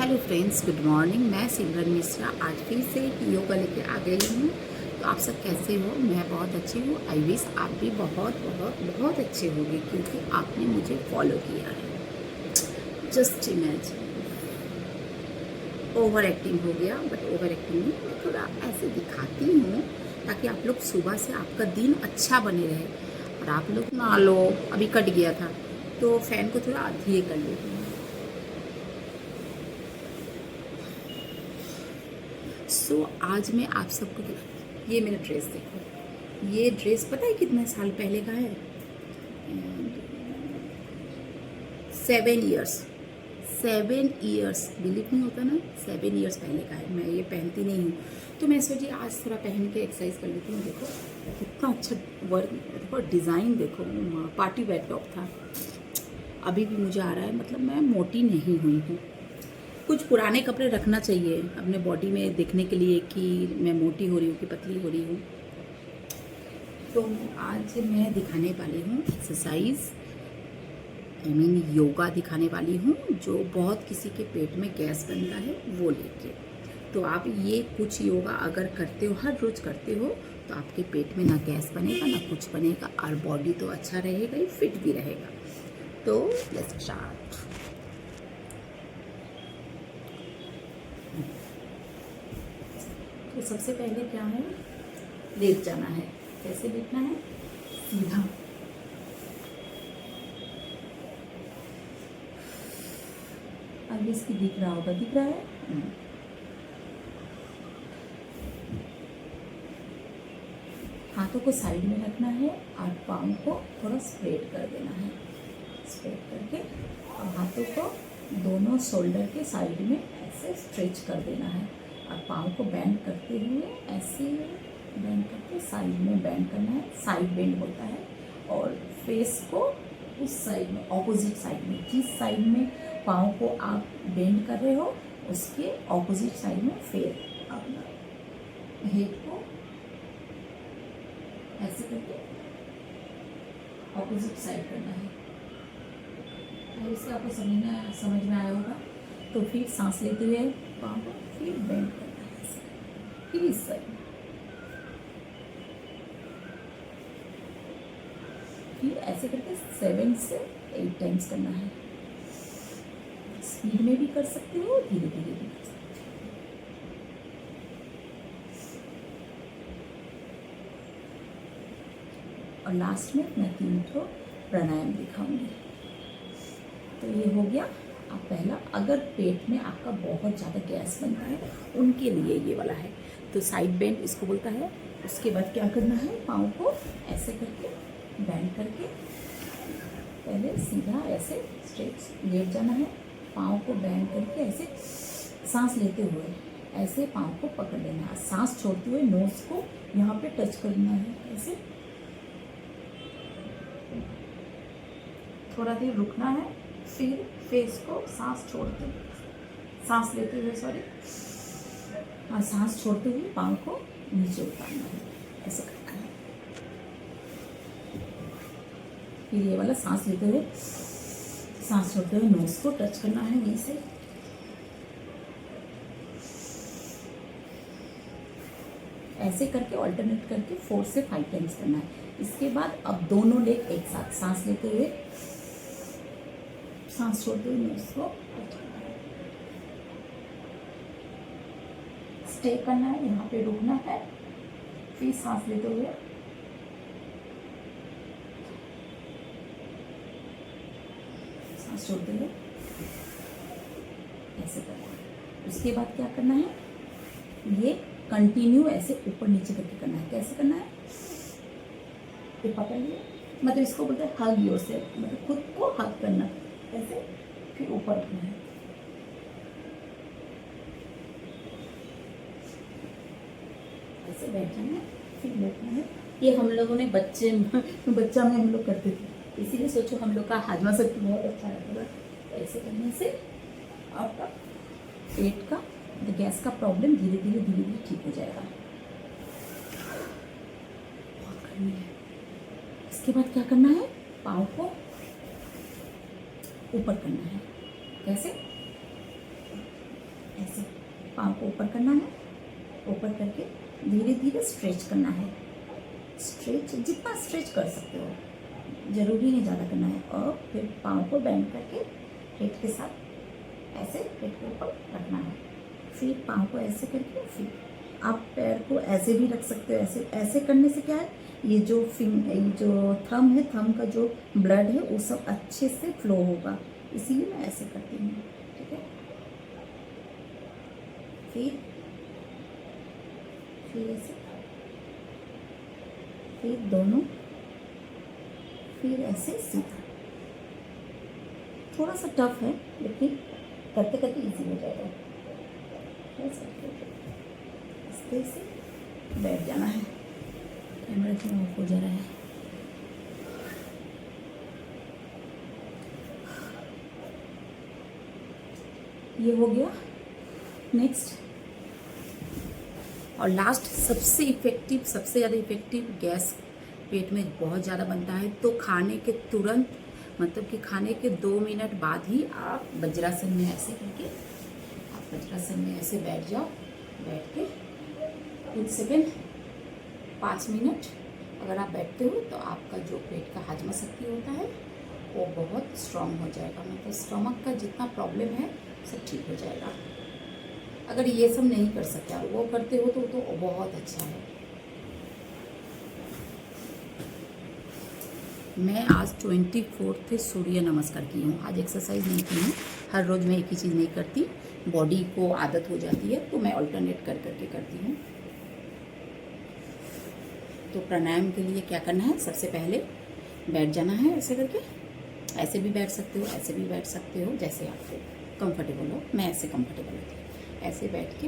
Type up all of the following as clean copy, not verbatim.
Hello friends, good morning. मैं सिमरन मिश्रा आज फिर से योगा लेके आ गई हूँ। तो आप सब कैसे हो? मैं बहुत अच्छी हूँ। आई विश आप भी बहुत बहुत बहुत अच्छे होंगे क्योंकि आपने मुझे फॉलो किया है। जस्ट इमेजिन, ओवर एक्टिंग हो गया, बट ओवर एक्टिंग नहीं, मैं थोड़ा ऐसे दिखाती हूँ ताकि आप लोग सुबह से आपका दिन अच्छा बने रहे। और आप लोग ना लो, अभी कट गया था तो फ़ैन को थोड़ा धीरे कर लेती हूँ। आज मैं आप सबको, ये मेरा ड्रेस देखो। ये ड्रेस पता है कितने साल पहले का है? 7 ईयर्स। 7 ईयर्स, बिलीव नहीं होता ना, 7 ईयर्स पहले का है। मैं ये पहनती नहीं हूँ तो मैं सोची आज थोड़ा पहन के एक्सरसाइज कर लेती हूँ। देखो कितना अच्छा वर्क, देखो डिज़ाइन देखो। पार्टी वेयर टॉप था, अभी भी मुझे आ रहा है, मतलब मैं मोटी नहीं हुई हूँ। कुछ पुराने कपड़े रखना चाहिए अपने बॉडी में देखने के लिए कि मैं मोटी हो रही हूँ कि पतली हो रही हूँ। तो आज मैं दिखाने वाली हूँ एक्सरसाइज, आई मीन योगा दिखाने वाली हूँ, जो बहुत किसी के पेट में गैस बनता है वो लेके। तो आप ये कुछ योगा अगर करते हो, हर रोज़ करते हो, तो आपके पेट में ना गैस बनेगा ना कुछ बनेगा, और बॉडी तो अच्छा रहेगा ही, फिट भी रहेगा। तो लेट्स स्टार्ट। तो सबसे पहले क्या है, लेट जाना है। कैसे लेटना है? सीधा। अब इसकी दिख रहा होगा, दिख रहा है? हाथों को साइड में रखना है और पाँव को थोड़ा स्प्रेड कर देना है। स्प्रेड करके और हाथों को दोनों शोल्डर के साइड में ऐसे स्ट्रेच कर देना है और पाँव को बेंड करते हुए ऐसे बेंड करके साइड में बेंड करना है। साइड बेंड होता है। और फेस को उस साइड में, ऑपोजिट साइड में, जिस साइड में पाँव को आप बेंड कर रहे हो उसके ऑपोजिट साइड में फिर अपना हेड को ऐसे करके ऑपोजिट साइड करना है। और इससे आपको समझ में आया होगा। तो फिर सांस लेते हुए पाँव को फिर बेंड करना है ऐसे, फिर इस साइड, फिर ऐसे करके 7 से 8 टाइम्स करना है। स्पीड में भी कर सकते हो, धीरे धीरे भी कर सकते हो। और लास्ट में मैं 3 प्राणायाम दिखाऊंगी। तो ये हो गया अब पहला। अगर पेट में आपका बहुत ज़्यादा गैस बनता है उनके लिए ये वाला है। तो साइड बेंड इसको बोलता है। उसके बाद क्या करना है, पाँव को ऐसे करके बेंड करके पहले सीधा ऐसे स्ट्रेट लेट जाना है। पाँव को बेंड करके ऐसे सांस लेते हुए ऐसे पाँव को पकड़ लेना है। सांस छोड़ते हुए नोज को यहाँ पे टच करना है। ऐसे थोड़ा देर रुकना है, फिर फेस को सांस लेते हुए और सांस छोड़ते हुए पाँव को नीचे उतारना है। ऐसे करना है। फिर ये वाला सांस लेते हुए, सांस छोड़ते हुए नोज को टच करना है यहीं से। ऐसे करके ऑल्टरनेट करके 4 से 5 टाइम्स करना है। इसके बाद अब दोनों लेग एक साथ, सांस लेते हुए, सांस छोड़ते हुए नोज को स्टे करना है, यहाँ पे रुकना है, फिर सांस लेते हुए सांस छोड़ते हुए ऐसे करना है। उसके बाद क्या करना है, ये कंटिन्यू ऐसे ऊपर नीचे करके करना है। कैसे करना है, ये पकड़ लिया, मतलब इसको बोलते हैं हग योरसेल्फ, मतलब खुद को हग करना। ऐसे फिर ऊपर रखना है, ऐसे बैठना है, फिर बैठना है। ये हम लोगों ने बच्चा में हम लोग करते थे, इसीलिए सोचो हम लोग का हाजमा शक्ति बहुत अच्छा रहता था। ऐसे करने से आपका पेट का गैस का प्रॉब्लम धीरे धीरे ठीक हो जाएगा। बहुत करनी है। इसके बाद क्या करना है, पाँव को ऊपर करना है। कैसे, पाँव को ऊपर करना है, ऊपर करके धीरे धीरे स्ट्रेच करना है। स्ट्रेच जितना स्ट्रेच कर सकते हो, ज़रूरी नहीं ज़्यादा करना है। और फिर पाँव को बेंड करके पेट के साथ ऐसे पेट के ऊपर रखना है। फिर पाँव को ऐसे करके फिर आप पैर को ऐसे भी रख सकते हो। ऐसे ऐसे करने से क्या है, ये जो थंब है, थंब का जो ब्लड है वो सब अच्छे से फ्लो होगा, इसीलिए मैं ऐसे करती हूँ। ठीक है, फिर ऐसे, फिर दोनों, फिर ऐसे सीधा। थोड़ा सा टफ है लेकिन करते करते इजी हो जाएगा। आस्ते से बैठ जाना है। कैमरा क्यों ऑफ हो जा रहा है? ये हो गया। नेक्स्ट और लास्ट, सबसे इफेक्टिव, सबसे ज़्यादा इफेक्टिव, गैस पेट में बहुत ज़्यादा बनता है तो खाने के तुरंत, मतलब कि खाने के 2 मिनट बाद ही आप वज्रासन में ऐसे करके, आप वज्रासन में ऐसे बैठ जाओ। बैठ के कुछ सेकेंड, 5 मिनट अगर आप बैठते हो तो आपका जो पेट का हाजमा शक्ति होता है वो बहुत स्ट्रांग हो जाएगा। मतलब स्टमक का जितना प्रॉब्लम है सब ठीक हो जाएगा। अगर ये सब नहीं कर सकते और वो करते हो तो बहुत अच्छा है। मैं आज 24 सूर्य नमस्कार की हूँ। आज एक्सरसाइज नहीं की हूँ। हर रोज़ मैं एक ही चीज़ नहीं करती, बॉडी को आदत हो जाती है तो मैं अल्टरनेट कर करके करती हूँ। तो प्राणायाम के लिए क्या करना है, सबसे पहले बैठ जाना है ऐसे करके। ऐसे भी बैठ सकते हो, ऐसे भी बैठ सकते हो, जैसे आपको कंफर्टेबल हो। मैं ऐसे कंफर्टेबल होती हूँ। ऐसे बैठ के,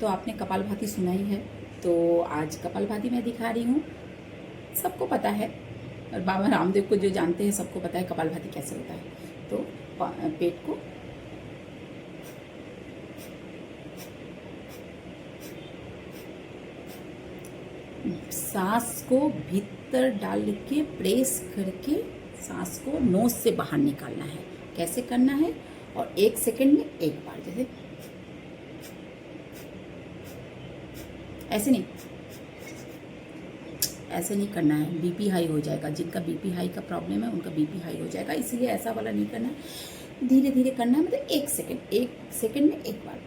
तो आपने कपालभाति सुना ही है, तो आज कपालभाति मैं दिखा रही हूँ। सबको पता है, और बाबा रामदेव को जो जानते हैं सबको पता है कपालभाति कैसे होता है। तो पेट को सांस को भीतर डाल के प्रेस करके सांस को नोज से बाहर निकालना है। कैसे करना है, और 1 सेकंड में एक बार, जैसे ऐसे नहीं, ऐसे नहीं करना है, बीपी हाई हो जाएगा। जिनका बीपी हाई का प्रॉब्लम है उनका बीपी हाई हो जाएगा, इसलिए ऐसा वाला नहीं करना है। धीरे धीरे करना है, मतलब 1 सेकंड में एक बार।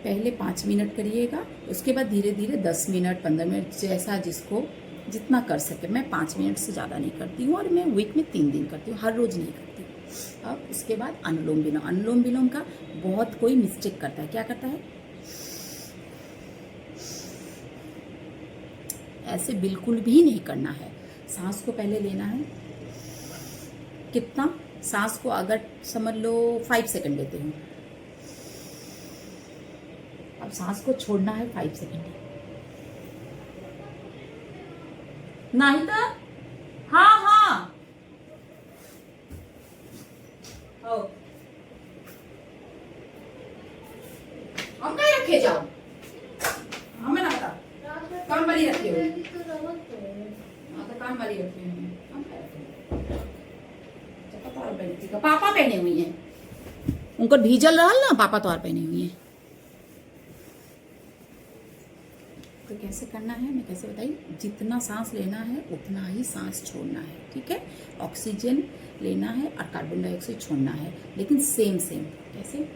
पहले 5 मिनट करिएगा, उसके बाद धीरे धीरे 10 मिनट, 15 मिनट, जैसा जिसको जितना कर सके। मैं 5 मिनट से ज़्यादा नहीं करती हूँ, और मैं वीक में 3 दिन करती हूँ, हर रोज़ नहीं करती। अब उसके बाद अनुलोम विलोम। अनुलोम विलोम का बहुत कोई मिस्टेक करता है। क्या करता है, ऐसे बिल्कुल भी नहीं करना है। सांस को पहले लेना है। कितना, सांस को अगर समझ लो 5 सेकंड लेते हो, अब सांस को छोड़ना है 5 सेकंड। नहीं तो हाँ हाँ हम कहीं रखे जाओ, हमें ना बता। काम वाली रखे हो, तो काम वाली रखे हुए हैं। पापा पहने हुई हैं, उनको भीजल रहल ना, पापा तो और पहने हुई हैं। तो कैसे करना है मैं कैसे बताई, जितना सांस लेना है उतना ही सांस छोड़ना है। ठीक है, ऑक्सीजन लेना है और कार्बन डाइऑक्साइड छोड़ना है, लेकिन सेम कैसे,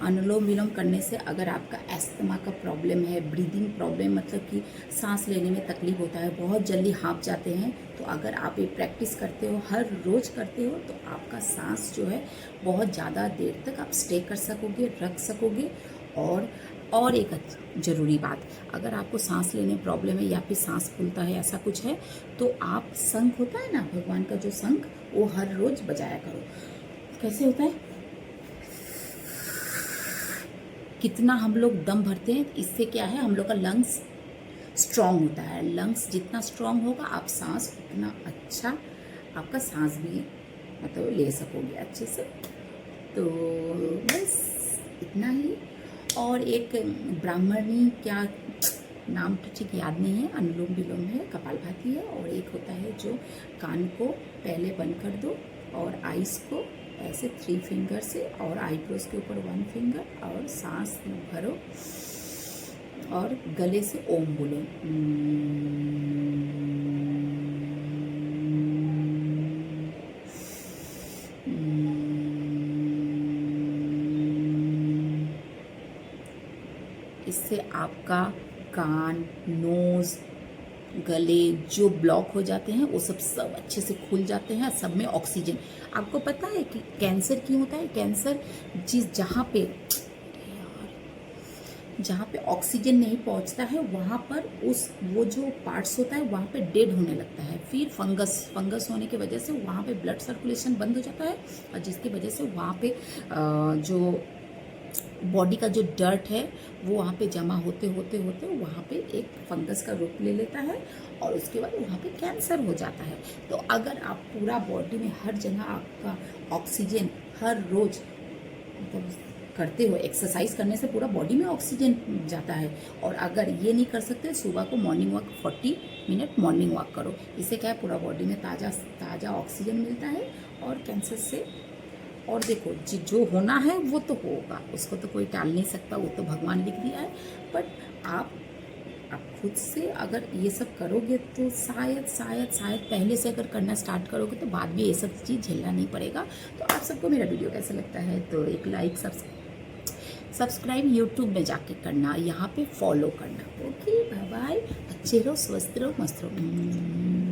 अनुलोम विलोम करने से अगर आपका एस्थमा का प्रॉब्लम है, ब्रीदिंग प्रॉब्लम, मतलब कि सांस लेने में तकलीफ होता है, बहुत जल्दी हाँफ जाते हैं, तो अगर आप ये प्रैक्टिस करते हो, हर रोज़ करते हो, तो आपका सांस जो है बहुत ज़्यादा देर तक आप स्टे कर सकोगे, रख सकोगे। और एक ज़रूरी बात, अगर आपको सांस लेने प्रॉब्लम है या फिर सांस फूलता है, ऐसा कुछ है, तो आप शंख होता है ना, भगवान का जो शंख, वो हर रोज़ बजाया करो। कैसे होता है, कितना हम लोग दम भरते हैं, इससे क्या है, हम लोग का लंग्स स्ट्रांग होता है। लंग्स जितना स्ट्रांग होगा आप सांस उतना अच्छा आपका सांस भी मतलब ले सकोगे अच्छे से। तो बस इतना ही। और एक ब्राह्मणी क्या नाम तो ठीक याद नहीं है, अनुलोम विलोम है, कपालभाति है, और एक होता है जो कान को पहले बंद कर दो और आइस को ऐसे 3 फिंगर से और आईब्रोज के ऊपर 1 फिंगर और सांस भरो और गले से ओम बोलो। इससे आपका कान, नोज, गले जो ब्लॉक हो जाते हैं वो सब अच्छे से खुल जाते हैं। सब में ऑक्सीजन, आपको पता है कि कैंसर क्यों होता है? कैंसर जहाँ पे ऑक्सीजन नहीं पहुँचता है वहाँ पर वो जो पार्ट्स होता है वहाँ पे डेड होने लगता है। फिर फंगस होने की वजह से वहाँ पे ब्लड सर्कुलेशन बंद हो जाता है और जिसकी वजह से वहाँ पे जो बॉडी का जो डर्ट है वो वहाँ पे जमा होते होते होते वहाँ पे एक फंगस का रूप ले लेता है और उसके बाद वहाँ पे कैंसर हो जाता है। तो अगर आप पूरा बॉडी में हर जगह आपका ऑक्सीजन हर रोज मतलब करते हो, एक्सरसाइज करने से पूरा बॉडी में ऑक्सीजन जाता है। और अगर ये नहीं कर सकते सुबह को morning walk 40 minute morning walk करो। इससे क्या है पूरा बॉडी में ताज़ा ऑक्सीजन मिलता है और कैंसर से। और देखो जो होना है वो तो होगा, उसको तो कोई टाल नहीं सकता, वो तो भगवान लिख दिया है। बट आप खुद से अगर ये सब करोगे तो शायद पहले से अगर करना स्टार्ट करोगे तो बाद में ये सब चीज़ झेलना नहीं पड़ेगा। तो आप सबको मेरा वीडियो कैसा लगता है तो एक लाइक सब्सक्राइब यूट्यूब में जाके करना, यहाँ पे फॉलो करना। ओके बाय बाय, अच्छे रहो, स्वस्थ रहो, मस्त रहो।